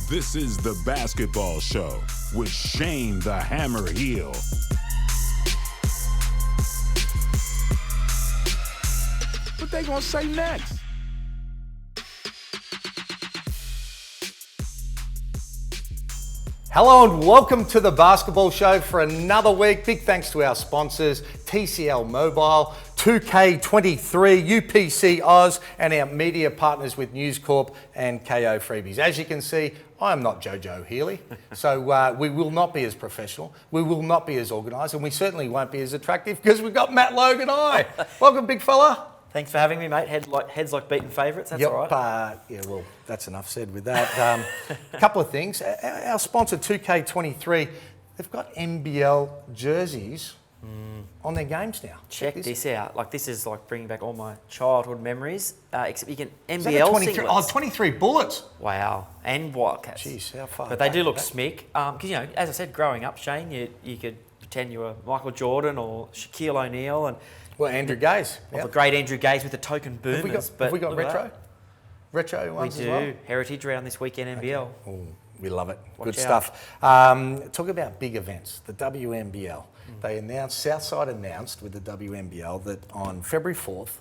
This is The Basketball Show with Shane the Hammer Heel. What they gonna say next? Hello and welcome to The Basketball Show for another week. Big thanks to our sponsors, TCL Mobile, 2K23, UPC Oz, and our media partners with News Corp and Kayo Freebies. As you can see, I am not Jojo Healy, so we will not be as professional, we will not be as organised, and we certainly won't be as attractive because we've got Matt Logan. Hi. Welcome, big fella. Thanks for having me, mate. Heads like beaten favourites, that's all right. Yeah, well, that's enough said with that. A couple of things. Our sponsor, 2K23, they've got NBL jerseys on their games now. Check this out. Like, this is like bringing back all my childhood memories, except you can Is that NBL 23? singlets. Oh, 23 bullets. Wow. And Wildcats. Jeez, how far But they back do look is that? smick. Because, you know, as I said, growing up, Shane, you could pretend you were Michael Jordan or Shaquille O'Neal and... Well, Andrew Gaze. Or the great Andrew Gaze with the token boomers. Have we got look at retro? that. Retro We ones do. as well? Heritage round this weekend, NBL. Oh, we love it. Watch Good out. stuff. Talk about big events, the WNBL. They announced, Southside announced with the WNBL that on February 4th,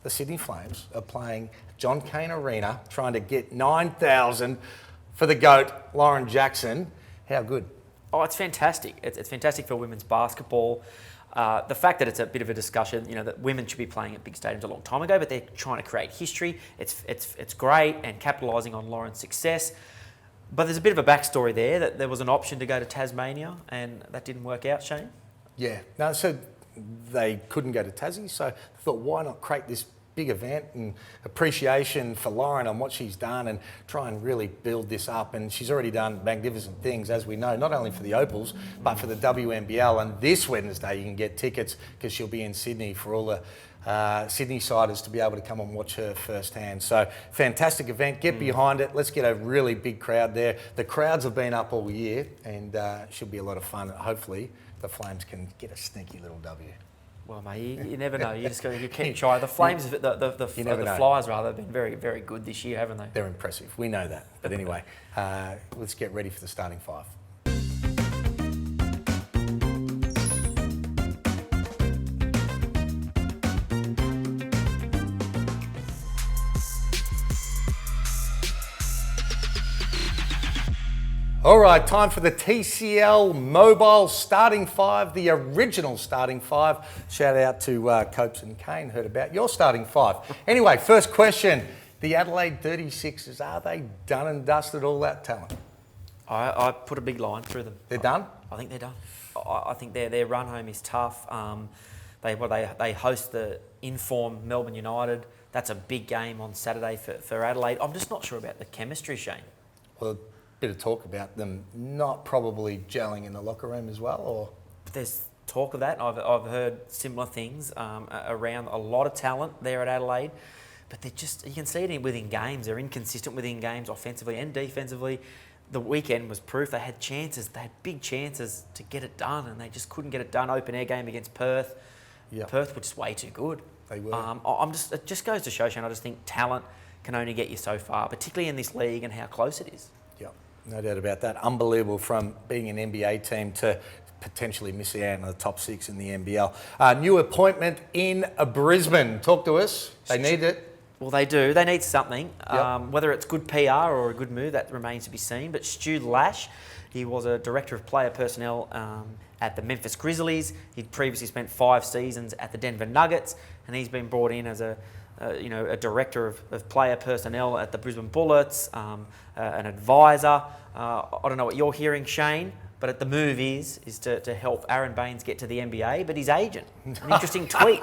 the Sydney Flames are playing John Cain Arena, trying to get 9,000 for the GOAT, Lauren Jackson. How good? Oh, it's fantastic. It's fantastic for women's basketball. The fact that it's a bit of a discussion, you know, that women should be playing at big stadiums a long time ago, but they're trying to create history. It's great and capitalising on Lauren's success. But there's a bit of a backstory there that there was an option to go to Tasmania and that didn't work out, Shane. Yeah. No, so they couldn't go to Tassie, so I thought, why not create this big event and appreciation for Lauren and what she's done and try and really build this up. And she's already done magnificent things, as we know, not only for the Opals, but for the WNBL. And this Wednesday you can get tickets because she'll be in Sydney for all the Sydney-siders to be able to come and watch her firsthand. So fantastic event, get behind it. Let's get a really big crowd there. The crowds have been up all year and should be a lot of fun. Hopefully the Flames can get a sneaky little W. Well, mate, you never know. You just got to keep trying. The Flames, the Flyers rather, have been very, very good this year, haven't they? They're impressive. We know that. But anyway, let's get ready for the starting five. All right, time for the TCL Mobile starting five, the original starting five. Shout out to Copes and Kane, heard about your starting five. Anyway, first question. The Adelaide 36ers, are they done and dusted, all that talent? I put a big line through them. They're done? I think they're done. I think their run home is tough. They host the in-form Melbourne United. That's a big game on Saturday for Adelaide. I'm just not sure about the chemistry, Shane. Well, bit of talk about them not probably gelling in the locker room as well, or there's talk of that. I've heard similar things around a lot of talent there at Adelaide, but they're just, you can see it within games. They're inconsistent within games, offensively and defensively. The weekend was proof. They had chances. They had big chances to get it done, and they just couldn't get it done. Open air game against Perth. Yep. Perth were just way too good. They were. It just goes to show, Shane, I just think talent can only get you so far, particularly in this league and how close it is. Yep, no doubt about that. Unbelievable from being an NBA team to potentially missing out on the top six in the NBL. New appointment in Brisbane. Talk to us. They need it. Well, they do. They need something. Yep. Whether it's good PR or a good move, that remains to be seen. But Stu Lash, he was a director of player personnel at the Memphis Grizzlies. He'd previously spent 5 seasons at the Denver Nuggets, and he's been brought in as a director of player personnel at the Brisbane Bullets, an advisor. I don't know what you're hearing, Shane, but the move is to help Aaron Baines get to the NBA, but his agent. An interesting tweet.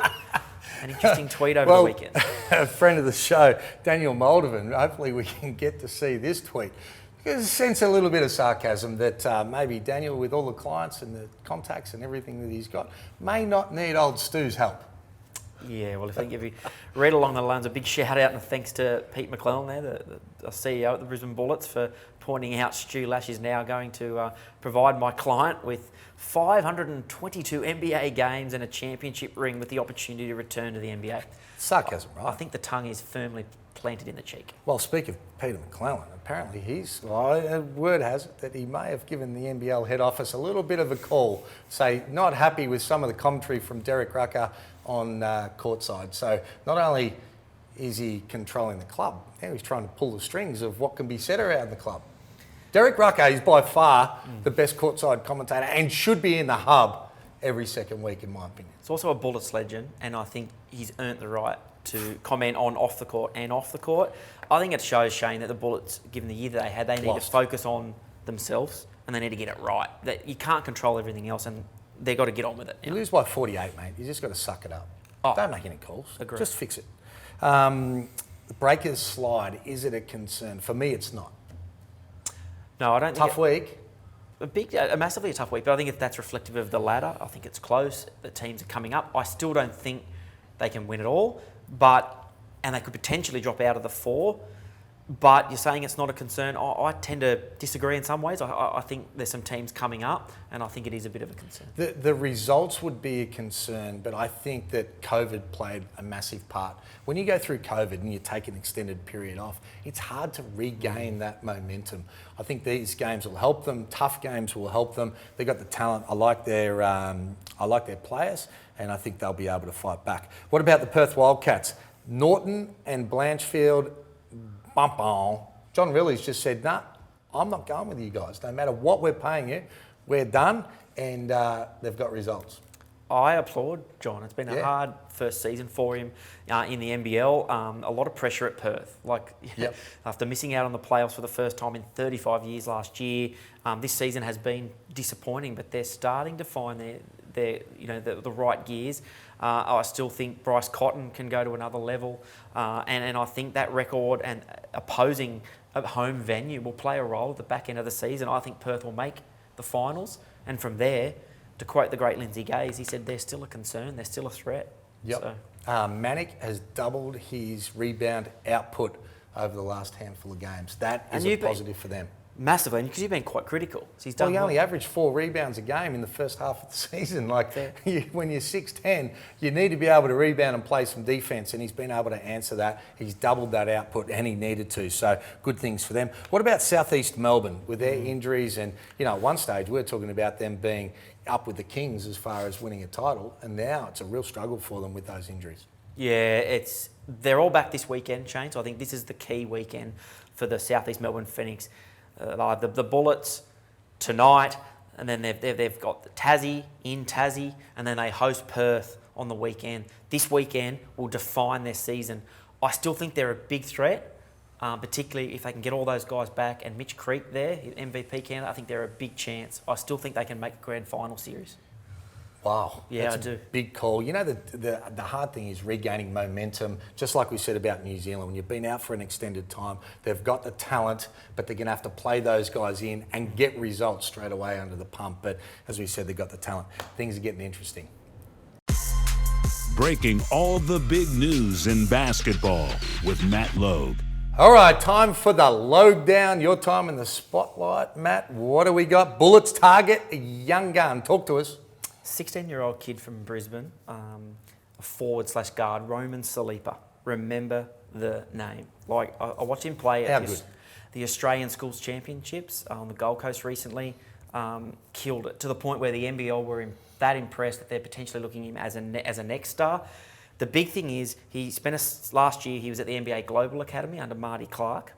Over the weekend. A friend of the show, Daniel Moldovan, hopefully we can get to see this tweet. Because I sense a little bit of sarcasm that maybe Daniel, with all the clients and the contacts and everything that he's got, may not need old Stu's help. Yeah, well, if you read along the lines, a big shout out and thanks to Pete McClellan there, the CEO at the Brisbane Bullets, for pointing out Stu Lash is now going to provide my client with 522 NBA games and a championship ring with the opportunity to return to the NBA. Sarcasm, right? I think the tongue is firmly planted in the cheek. Well, speak of Peter McClellan, apparently word has it that he may have given the NBL head office a little bit of a call, say not happy with some of the commentary from Derrick Rucker on courtside. So not only is he controlling the club, now he's trying to pull the strings of what can be said around the club. Derrick Rucker is by far the best courtside commentator and should be in the hub every second week, in my opinion. It's also a Bullets legend, and I think he's earned the right to comment on off the court and off the court. I think it shows, Shane, that the Bullets, given the year that they had, they need to focus on themselves and they need to get it right. That you can't control everything else, and they've got to get on with it. You lose by 48, mate. You just got to suck it up. Don't make any calls. Agreed. Just fix it. The Breakers slide, is it a concern? For me, it's not. No, I don't think... Tough week. A massively tough week, but I think if that's reflective of the ladder, I think it's close. The teams are coming up. I still don't think they can win it all, and they could potentially drop out of the 4. But you're saying it's not a concern. I tend to disagree in some ways. I think there's some teams coming up, and I think it is a bit of a concern. The results would be a concern, but I think that COVID played a massive part. When you go through COVID and you take an extended period off, it's hard to regain that momentum. I think these games will help them. Tough games will help them. They've got the talent. I like their players, and I think they'll be able to fight back. What about the Perth Wildcats? Norton and Blanchfield. John Riley's just said, nah, I'm not going with you guys. No matter what we're paying you, we're done, and they've got results. I applaud John. It's been a hard first season for him in the NBL. A lot of pressure at Perth. After missing out on the playoffs for the first time in 35 years last year, this season has been disappointing, but they're starting to find the right gears. I still think Bryce Cotton can go to another level, and I think that record and opposing a home venue will play a role at the back end of the season. I think Perth will make the finals, and from there, to quote the great Lindsay Gaze, he said they're still a concern, they're still a threat. Yep. So. Manic has doubled his rebound output over the last handful of games. That is a positive for them. Massively, because you've been quite critical. So he's done he only averaged 4 rebounds a game in the first half of the season. When you're 6'10", you need to be able to rebound and play some defence, and he's been able to answer that. He's doubled that output, and he needed to. So good things for them. What about South East Melbourne with their injuries? And at one stage we were talking about them being up with the Kings as far as winning a title, and now it's a real struggle for them with those injuries. Yeah, they're all back this weekend, Shane. So I think this is the key weekend for the South East Melbourne Phoenix. The Bullets tonight, and then they've got the Tassie, and then they host Perth on the weekend. This weekend will define their season. I still think they're a big threat, particularly if they can get all those guys back, and Mitch Creek there, MVP candidate. I think they're a big chance. I still think they can make a grand final series. Wow, yeah, that's I do. A big call. The hard thing is regaining momentum, just like we said about New Zealand. When you've been out for an extended time, they've got the talent, but they're going to have to play those guys in and get results straight away under the pump. But as we said, they've got the talent. Things are getting interesting. Breaking all the big news in basketball with Matt Logue. All right, time for the lowdown. Your time in the spotlight, Matt. What do we got? Bullets target a young gun. Talk to us. 16-year-old kid from Brisbane, a forward/guard, Roman Salipa. Remember the name. I watched him play at the Australian Schools Championships on the Gold Coast recently. Killed it to the point where the NBL were that impressed that they're potentially looking at him as a next star. The big thing is last year he was at the NBA Global Academy under Marty Clark,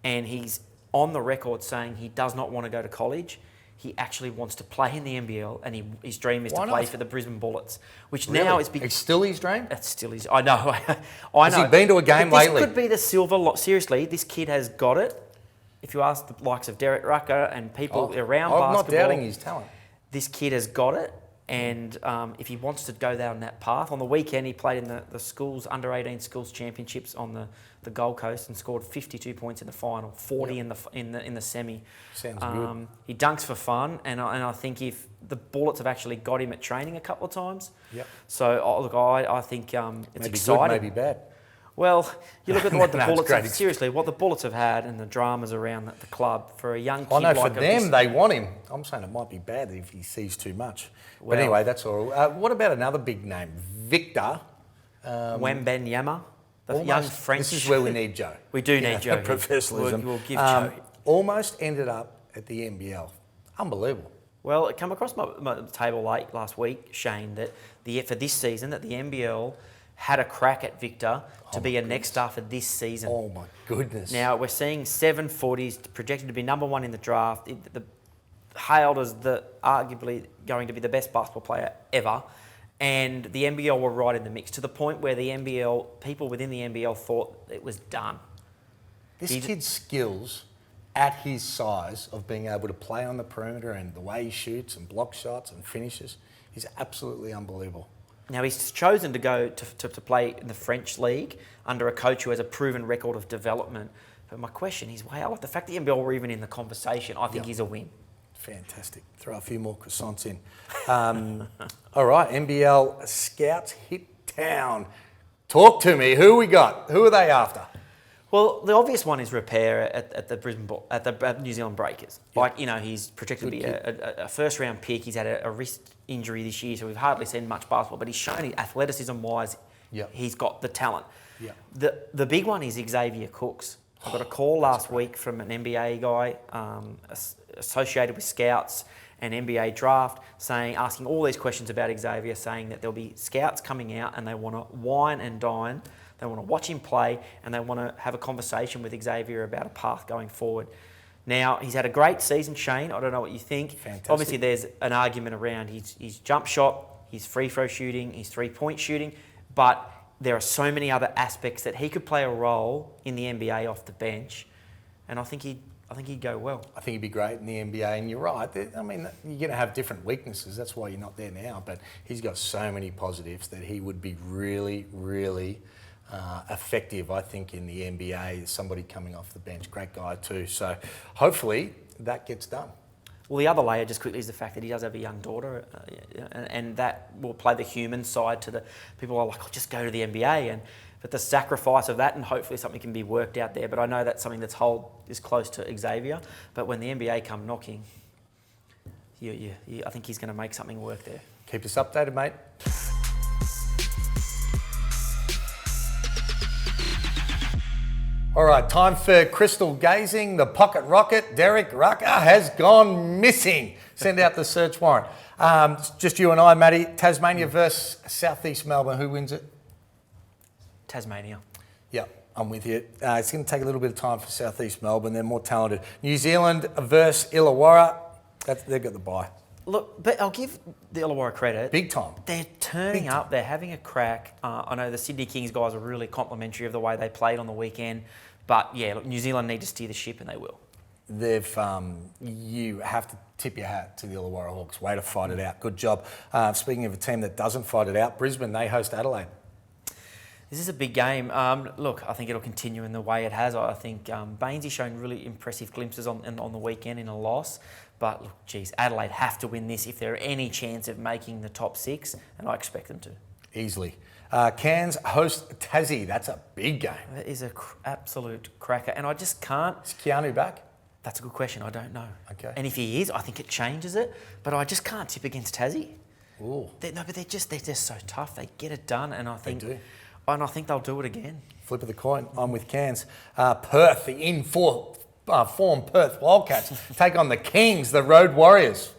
and he's on the record saying he does not want to go to college. He actually wants to play in the NBL, and his dream is to play for the Brisbane Bullets, which now is big. It's still his dream? It's still his. I know. I know. Has he been to a game lately? This could be the silver. Seriously, this kid has got it. If you ask the likes of Derrick Rucker and people around basketball, I'm not doubting his talent. This kid has got it, and if he wants to go down that path, on the weekend he played in the schools under-18 schools championships on the Gold Coast and scored 52 points in the final, 40 in the semi. Sounds good. He dunks for fun, and I think if the Bullets have actually got him at training a couple of times. Yep. So look, I think it's maybe exciting. Good, maybe bad. Well, you look at what the No, it's Bullets great have, seriously, what the Bullets have had and the dramas around the club for a young kid I know like for of this- them, they want him. I'm saying it might be bad if he sees too much. Well- But anyway, that's all. What about another big name? Victor. Wembanyama, the Almost- young French. This is where we need Joe. We do need Joe here. Professionalism. We'll give Joe. Almost ended up at the NBL. Unbelievable. Well, it came across my table late last week, Shane, that for this season that the NBL had a crack at Victor to be a next star for this season. Oh my goodness. Now we're seeing 740s projected to be number one in the draft, hailed as arguably going to be the best basketball player ever, and the NBL were right in the mix to the point where the people within the NBL thought it was done. This kid's skills at his size of being able to play on the perimeter and the way he shoots and block shots and finishes is absolutely unbelievable. Now, he's chosen to go to play in the French league under a coach who has a proven record of development. But my question is, wow, the fact that the NBL were even in the conversation, I think is a win. Fantastic. Throw a few more croissants in. All right, NBL scouts hit town. Talk to me. Who we got? Who are they after? Well, the obvious one is repair at the Brisbane at the New Zealand Breakers. Like, he's projected to be a first-round pick. He's had a wrist injury this year, so we've hardly seen much basketball. But he's shown it athleticism-wise, he's got the talent. The big one is Xavier Cooks. I got a call last week from an NBA guy associated with scouts and NBA draft, asking all these questions about Xavier, saying that there'll be scouts coming out and they want to wine and dine. They want to watch him play and they want to have a conversation with Xavier about a path going forward. Now, he's had a great season, Shane. I don't know what you think. Fantastic. Obviously, there's an argument around his jump shot, his free throw shooting, his three-point shooting, but there are so many other aspects that he could play a role in the NBA off the bench, and I think he'd go well. I think he'd be great in the NBA, and you're right. I mean, you're going to have different weaknesses. That's why you're not there now, but he's got so many positives that he would be really, really effective, I think, in the NBA. Somebody coming off the bench, great guy too. So hopefully that gets done. Well, the other layer, just quickly, is the fact that he does have a young daughter, and that will play the human side to the people who are like, oh, just go to the NBA. But the sacrifice of that, and hopefully something can be worked out there. But I know that's something is close to Xavier. But when the NBA come knocking, I think he's going to make something work there. Keep us updated, mate. All right, time for crystal gazing. The pocket rocket, Derrick Rucker, has gone missing. Send out the search warrant. Just you and I, Matty. Tasmania versus Southeast Melbourne. Who wins it? Tasmania. Yeah, I'm with you. It's going to take a little bit of time for Southeast Melbourne. They're more talented. New Zealand versus Illawarra. They've got the bye. Look, but I'll give the Illawarra credit. Big time. They're turning up. They're having a crack. I know the Sydney Kings guys are really complimentary of the way they played on the weekend. But yeah, look, New Zealand need to steer the ship, and they will. You have to tip your hat to the Illawarra Hawks. Way to fight it out. Good job. Speaking of a team that doesn't fight it out, Brisbane, they host Adelaide. This is a big game. Look, I think it'll continue in the way it has. I think Bainesy's shown really impressive glimpses on the weekend in a loss. But look, geez, Adelaide have to win this if there are any chance of making the top six, and I expect them to. Easily. Cairns host Tassie. That's a big game. That is an absolute cracker, and I just can't. Is Keanu back? That's a good question. I don't know. Okay. And if he is, I think it changes it. But I just can't tip against Tassie. Ooh. They're just so tough. They get it done, and I think They do. And I think they'll do it again. Flip of the coin. I'm with Cairns. Perth, the form Perth Wildcats take on the Kings, the Road Warriors.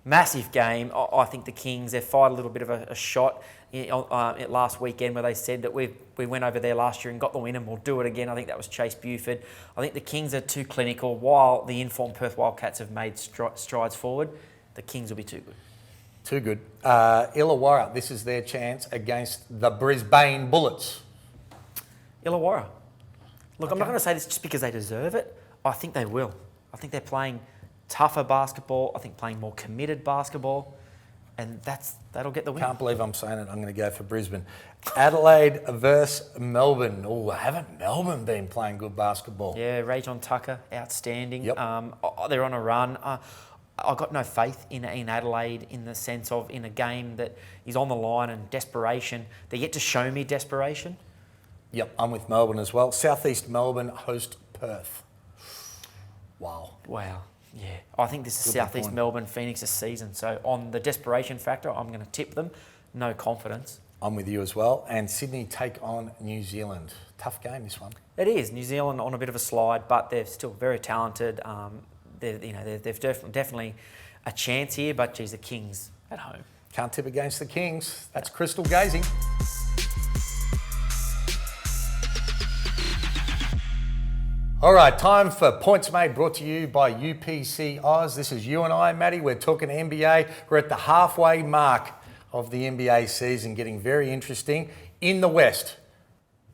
Massive game. I think the Kings, they fired a little bit of a shot last weekend where they said that we went over there last year and got the win and we'll do it again. I think that was Chase Buford. I think the Kings are too clinical. While the informed Perth Wildcats have made strides forward, the Kings will be too good. Too good. Illawarra, this is their chance against the Brisbane Bullets. Illawarra. Look, I'm not going to say this just because they deserve it. I think they will. I think they're playing tougher basketball. I think playing more committed basketball. And that'll get the win. Can't believe I'm saying it. I'm going to go for Brisbane. Adelaide versus Melbourne. Oh, haven't Melbourne been playing good basketball? Yeah, Rajon Tucker, outstanding. Yep. They're on a run. I've got no faith in Adelaide in the sense of in a game that is on the line and desperation. They're yet to show me desperation. Yep, I'm with Melbourne as well. Southeast Melbourne host Perth. Wow. Wow. Yeah. I think this is Southeast Melbourne Phoenix's season. So on the desperation factor, I'm going to tip them. No confidence. I'm with you as well. And Sydney take on New Zealand. Tough game, this one. It is. New Zealand on a bit of a slide, but they're still very talented. They've definitely a chance here, but geez, the Kings at home. Can't tip against the Kings. That's crystal gazing. All right, time for Points Made, brought to you by UPC Oz. This is you and I, Matty. We're talking NBA. We're at the halfway mark of the NBA season, getting very interesting. In the West,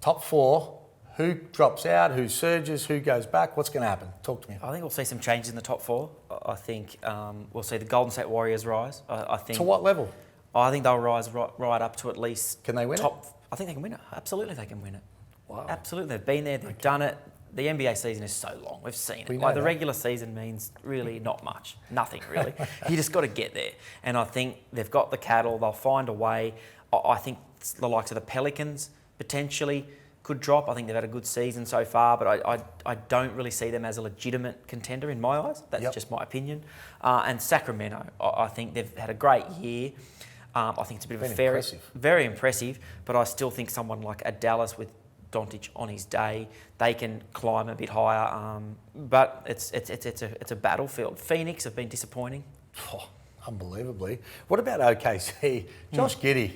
top four, who drops out, who surges, who goes back? What's going to happen? Talk to me. I think we'll see some changes in the top four. I think we'll see the Golden State Warriors rise. I think. To what level? I think they'll rise right up to at least... Can they win it? I think they can win it. Absolutely they can win it. Wow. Absolutely. They've been there, they've done it. The NBA season is so long. We've seen it. The regular season means really not much. Nothing, really. You just got to get there. And I think they've got the cattle. They'll find a way. I think the likes of the Pelicans potentially could drop. I think they've had a good season so far, but I don't really see them as a legitimate contender in my eyes. That's just my opinion. And Sacramento, I think they've had a great year. I think it's a bit of very impressive, but I still think someone like a Dallas with Doncic on his day, they can climb a bit higher. But it's a battlefield. Phoenix have been disappointing. Oh, unbelievably. What about OKC? Josh Giddey,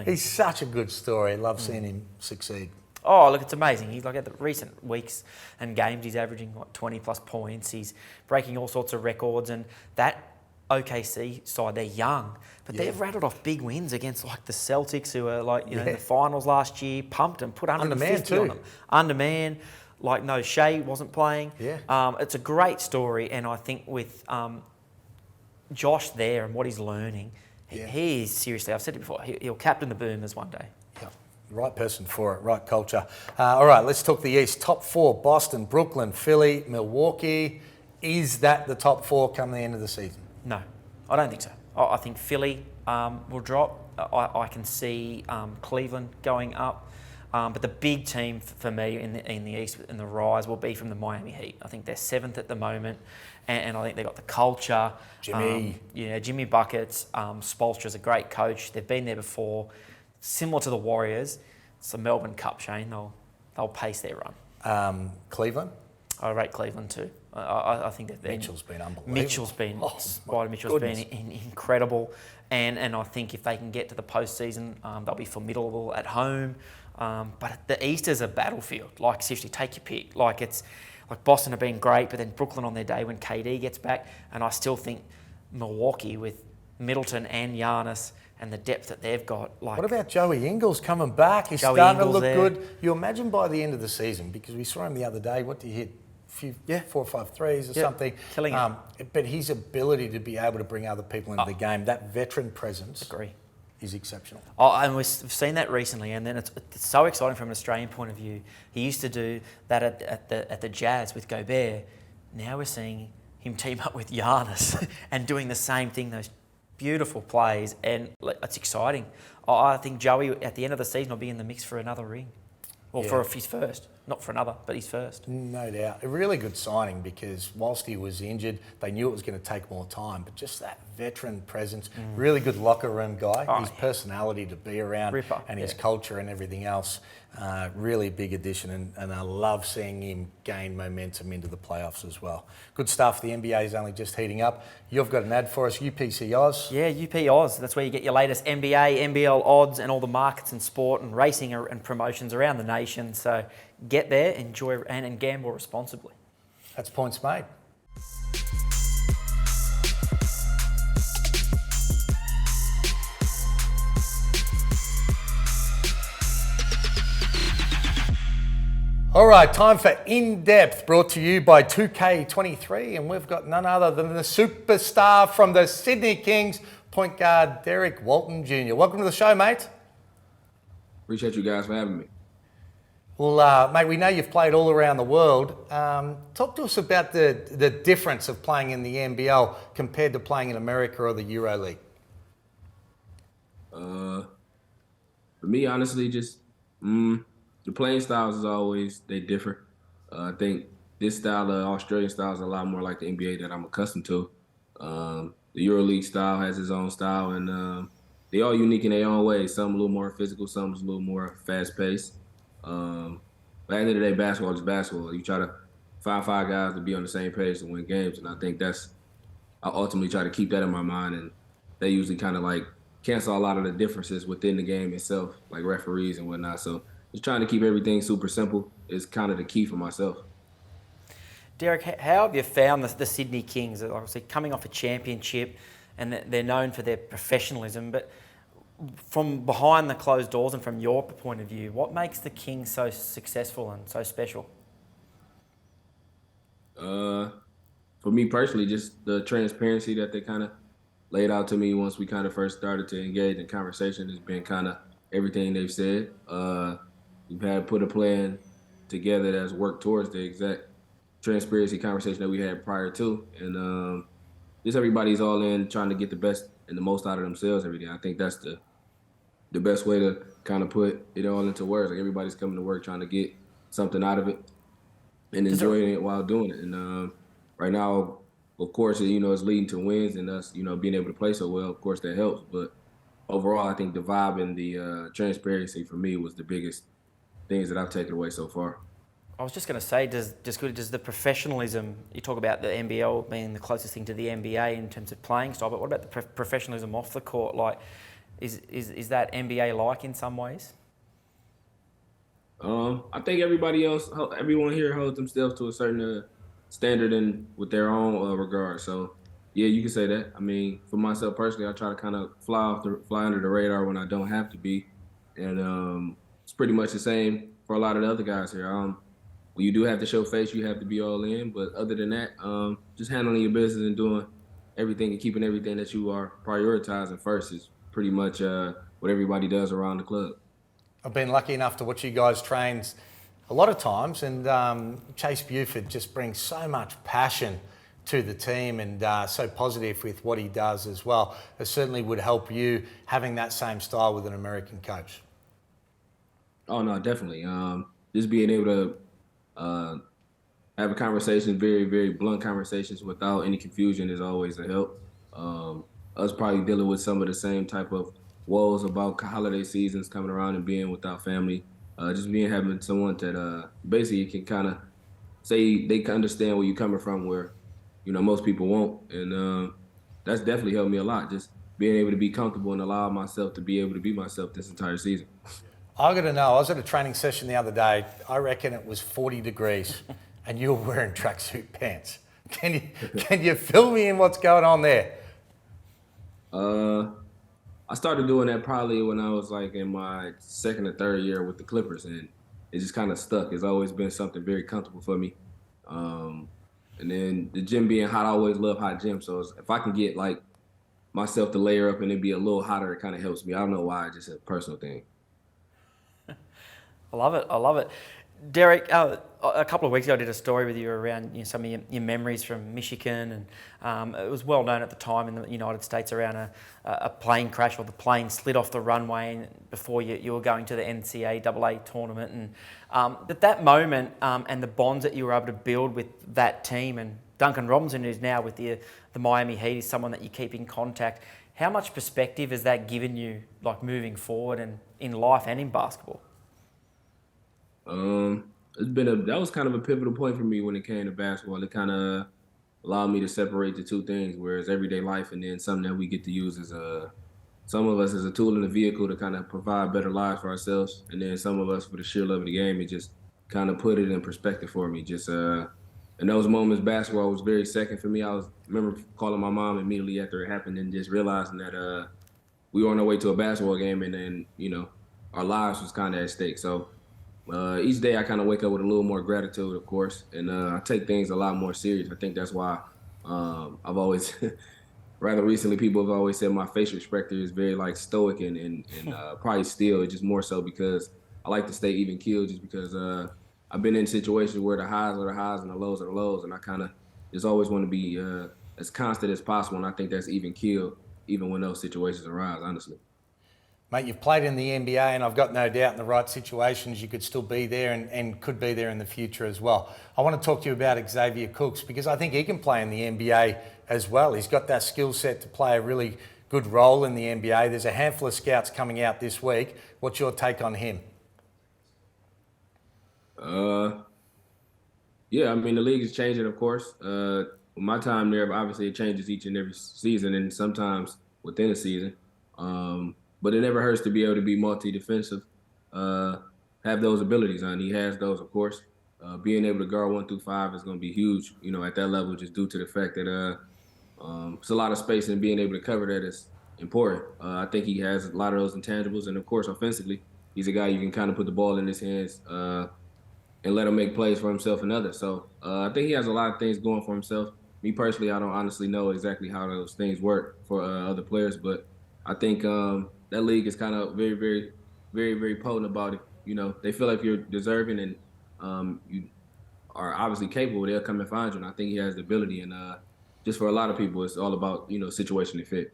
he's such a good story. I love seeing him succeed. Oh, look, it's amazing. He's like at the recent weeks and games, he's averaging like 20 plus points. He's breaking all sorts of records, and that OKC side, they're young, but they've rattled off big wins against like the Celtics, who are like, in the finals last year, pumped and put 150 on them. Underman, like no, Shea wasn't playing. Yeah. It's a great story, and I think with Josh there and what he's learning, he is seriously, I've said it before, he'll captain the Boomers one day. Yeah. Right person for it, right culture. All right, let's talk the East. Top four, Boston, Brooklyn, Philly, Milwaukee. Is that the top four come the end of the season? No, I don't think so. I think Philly will drop. I can see Cleveland going up. But the big team for me in the East in the rise will be from the Miami Heat. I think they're seventh at the moment, and I think they've got the culture. Jimmy Buckets. Spoelstra's a great coach. They've been there before. Similar to the Warriors, it's the Melbourne Cup, Shane. They'll pace their run. Cleveland? I rate Cleveland too. I think that Mitchell's been unbelievable. Mitchell's been incredible, and I think if they can get to the postseason, they'll be formidable at home. But the East is a battlefield. Like seriously, take your pick. Like it's like Boston have been great, but then Brooklyn on their day when KD gets back, and I still think Milwaukee with Middleton and Giannis and the depth that they've got. Like, what about Joey Ingles coming back? He's starting to look good. You imagine by the end of the season, because we saw him the other day. What did he hit? 4 or 5 threes or something. Killing it. But his ability to be able to bring other people into the game, that veteran presence, is exceptional. And we've seen that recently, and then it's so exciting from an Australian point of view. He used to do that at the Jazz with Gobert. Now we're seeing him team up with Giannis and doing the same thing, those beautiful plays, and it's exciting. I think Joey, at the end of the season, will be in the mix for another ring. Well, for his first. Not for another, but his first. No doubt. A really good signing, because whilst he was injured, they knew it was going to take more time. But just that veteran presence, really good locker room guy, his personality to be around, and his culture and everything else, really big addition. And I love seeing him gain momentum into the playoffs as well. Good stuff. The NBA is only just heating up. You've got an ad for us, UPC Oz. Yeah, UP Oz. That's where you get your latest NBA, NBL odds and all the markets and sport and racing and promotions around the nation. So get there, enjoy and gamble responsibly. That's Points Made. All right, time for In Depth, brought to you by 2K23, and we've got none other than the superstar from the Sydney Kings, point guard Derrick Walton Jr. Welcome to the show, mate. Appreciate you guys for having me. Well, mate, we know you've played all around the world. Talk to us about the difference of playing in the NBL compared to playing in America or the EuroLeague. For me, honestly, just The playing styles is always, they differ. I think this style, the Australian style, is a lot more like the NBA that I'm accustomed to. The EuroLeague style has its own style, and they all unique in their own way. Some a little more physical, some is a little more fast-paced. But at the end of the day, basketball is basketball. You try to find five guys to be on the same page to win games, and I think I ultimately try to keep that in my mind, and they usually kind of like cancel a lot of the differences within the game itself, like referees and whatnot. So just trying to keep everything super simple is kind of the key for myself. Derrick, how have you found the Sydney Kings? Obviously coming off a championship, and they're known for their professionalism, but from behind the closed doors and from your point of view, what makes the Kings so successful and so special? For me personally, just the transparency that they kind of laid out to me once we kind of first started to engage in conversation has been kind of everything they've said. We've had put a plan together that's worked towards the exact transparency conversation that we had prior to. And just everybody's all in trying to get the best and the most out of themselves every day. I think that's the best way to kind of put it all into words. Like everybody's coming to work trying to get something out of it and enjoying it while doing it. And right now, of course, it's leading to wins and us, being able to play so well. Of course, that helps. But overall, I think the vibe and the transparency for me was the biggest things that I've taken away so far. I was just going to say, does the professionalism, you talk about the NBL being the closest thing to the NBA in terms of playing style, but what about the professionalism off the court? Like, is that NBA-like in some ways? I think everyone here holds themselves to a certain standard and with their own regard. So, yeah, you can say that. I mean, for myself personally, I try to kind of fly under the radar when I don't have to be, and it's pretty much the same for a lot of the other guys here. When you do have to show face, you have to be all in. But other than that, just handling your business and doing everything and keeping everything that you are prioritizing first is pretty much what everybody does around the club. I've been lucky enough to watch you guys train a lot of times, and Chase Buford just brings so much passion to the team and so positive with what he does as well. It certainly would help you having that same style with an American coach. Oh, no, definitely. Just being able to have a conversation, very, very blunt conversations without any confusion is always a help. Us probably dealing with some of the same type of woes about holiday seasons coming around and being without family. Just having someone that basically can kind of say they can understand where you're coming from, where most people won't, and that's definitely helped me a lot. Just being able to be comfortable and allow myself to be able to be myself this entire season. I got to know, I was at a training session the other day. I reckon it was 40 degrees, and you were wearing tracksuit pants. Can you fill me in what's going on there? I started doing that probably when I was like in my second or third year with the Clippers, and it just kind of stuck. It's always been something very comfortable for me. And then the gym being hot, I always love hot gyms. So if I can get like myself to layer up and it be a little hotter, it kind of helps me. I don't know why, it's just a personal thing. I love it. Derrick, a couple of weeks ago I did a story with you around some of your memories from Michigan, and it was well known at the time in the United States around a plane crash, or the plane slid off the runway before you were going to the NCAA tournament. And but that moment and the bonds that you were able to build with that team, and Duncan Robinson, who's now with the Miami Heat, is someone that you keep in contact. How much perspective has that given you, like moving forward and in life and in basketball? That was kind of a pivotal point for me when it came to basketball. It kind of allowed me to separate the two things, whereas everyday life and then something that we get to use as some of us as a tool in the vehicle to kind of provide better lives for ourselves, and then some of us for the sheer love of the game. It just kind of put it in perspective for me. Just in those moments, basketball was very second for me. Remember calling my mom immediately after it happened and just realizing that we were on our way to a basketball game, and then our lives was kind of at stake. So. Each day I kind of wake up with a little more gratitude, of course, and I take things a lot more serious. I think that's why I've always, rather recently, people have always said my facial expression is very like stoic and probably still. It's just more so because I like to stay even keeled, just because I've been in situations where the highs are the highs and the lows are the lows, and I kind of just always want to be as constant as possible, and I think that's even keeled, even when those situations arise, honestly. Mate, you've played in the NBA, and I've got no doubt in the right situations you could still be there and could be there in the future as well. I want to talk to you about Xavier Cooks, because I think he can play in the NBA as well. He's got that skill set to play a really good role in the NBA. There's a handful of scouts coming out this week. What's your take on him? Yeah, I mean, the league is changing, of course. My time there, obviously, it changes each and every season, and sometimes within a season. But it never hurts to be able to be multi-defensive, have those abilities, and he has those, of course. Being able to guard 1 through 5 is going to be huge, at that level, just due to the fact that it's a lot of space, and being able to cover that is important. I think he has a lot of those intangibles, and of course, offensively, he's a guy you can kind of put the ball in his hands and let him make plays for himself and others. So I think he has a lot of things going for himself. Me personally, I don't honestly know exactly how those things work for other players, but I think that league is kind of very, very, very, very potent about it. They feel like you're deserving and you are obviously capable, they'll come and find you. And I think he has the ability. And just for a lot of people, it's all about, situation and fit.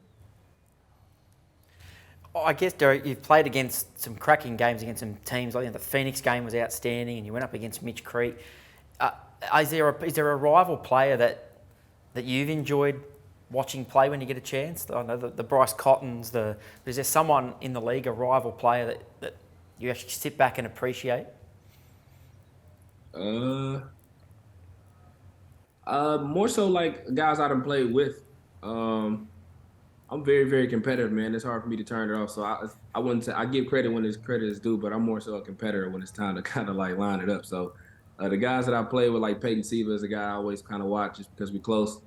I guess, Derrick, you've played against some cracking games against some teams. The Phoenix game was outstanding, and you went up against Mitch Creek. Is there a rival player that you've enjoyed watching play when you get a chance? I know the Bryce Cottons. Is there someone in the league, a rival player that you actually sit back and appreciate? More so like guys I done played with. I'm very, very competitive, man. It's hard for me to turn it off. So I wouldn't say I give credit when credit is due, but I'm more so a competitor when it's time to kind of like line it up. So the guys that I play with, like Peyton Siva is a guy I always kind of watch just because we're close.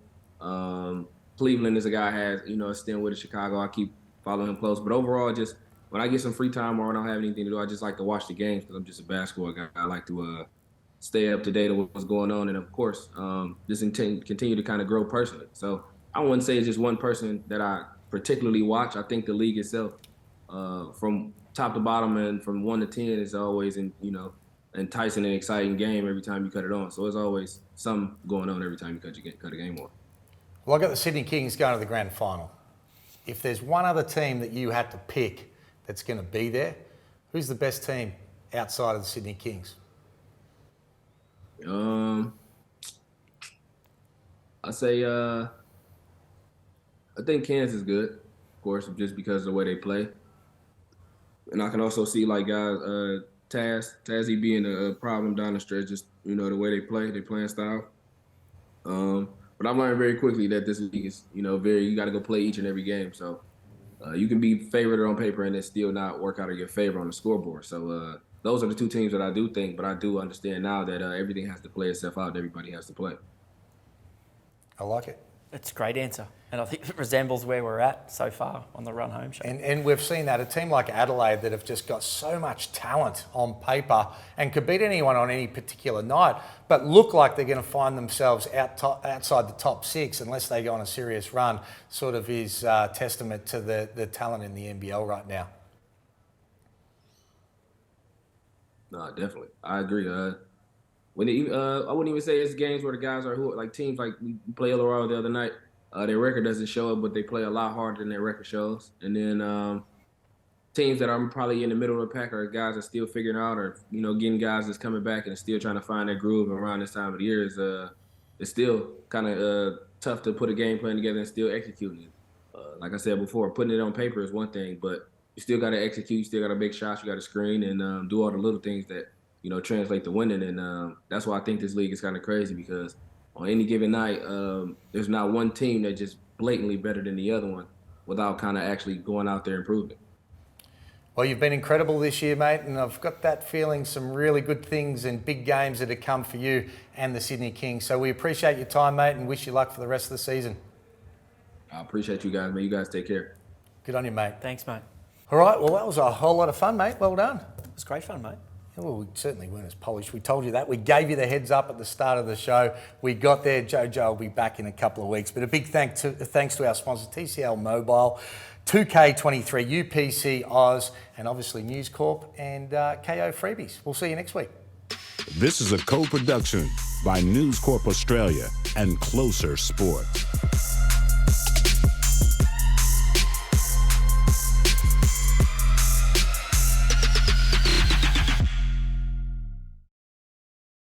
Cleveland is a guy I had, a stint with in Chicago. I keep following him close. But overall, just when I get some free time or I don't have anything to do, I just like to watch the games because I'm just a basketball guy. I like to stay up to date on what's going on. And, of course, just continue to kind of grow personally. So I wouldn't say it's just one person that I particularly watch. I think the league itself, from top to bottom and from 1 to 10, is always enticing and exciting game every time you cut it on. So there's always something going on every time you cut a game on. Well, I got the Sydney Kings going to the grand final. If there's one other team that you had to pick that's going to be there, who's the best team outside of the Sydney Kings? I say I think Kansas is good, of course, just because of the way they play. And I can also see like guys, Tazzy being a problem down the stretch, just the way they play, their playing style. But I've learned very quickly that this league is, you got to go play each and every game. So you can be favored on paper and then still not work out of your favor on the scoreboard. So those are the two teams that I do think, but I do understand now that everything has to play itself out. Everybody has to play. I like it. It's a great answer. And I think it resembles where we're at so far on the run home show. And we've seen that. A team like Adelaide that have just got so much talent on paper and could beat anyone on any particular night, but look like they're going to find themselves outside the top 6 unless they go on a serious run, sort of is testament to the talent in the NBL right now. No, definitely. I agree. I wouldn't even say it's games where the guys are like teams like we play Colorado the other night. Their record doesn't show it, but they play a lot harder than their record shows. And then teams that are probably in the middle of the pack are guys that still figuring out, or getting guys that's coming back and still trying to find their groove around this time of the year is still kind of tough to put a game plan together and still executing it. Like I said before, putting it on paper is one thing, but you still got to execute. You still got to make shots. You got to screen and do all the little things that translate to winning. And that's why I think this league is kind of crazy, because on any given night, there's not one team that's just blatantly better than the other one without kind of actually going out there and proving. Well, you've been incredible this year, mate, and I've got that feeling some really good things and big games that have come for you and the Sydney Kings. So we appreciate your time, mate, and wish you luck for the rest of the season. I appreciate you guys, man. You guys take care. Good on you, mate. Thanks, mate. All right, well, that was a whole lot of fun, mate. Well done. It was great fun, mate. Well, we certainly weren't as polished. We told you that. We gave you the heads up at the start of the show. We got there. Jojo will be back in a couple of weeks. But a big thanks to our sponsor, TCL Mobile, 2K23, UPC Oz, and obviously News Corp and Kayo Freebies. We'll see you next week. This is a co-production by News Corp Australia and Closer Sports.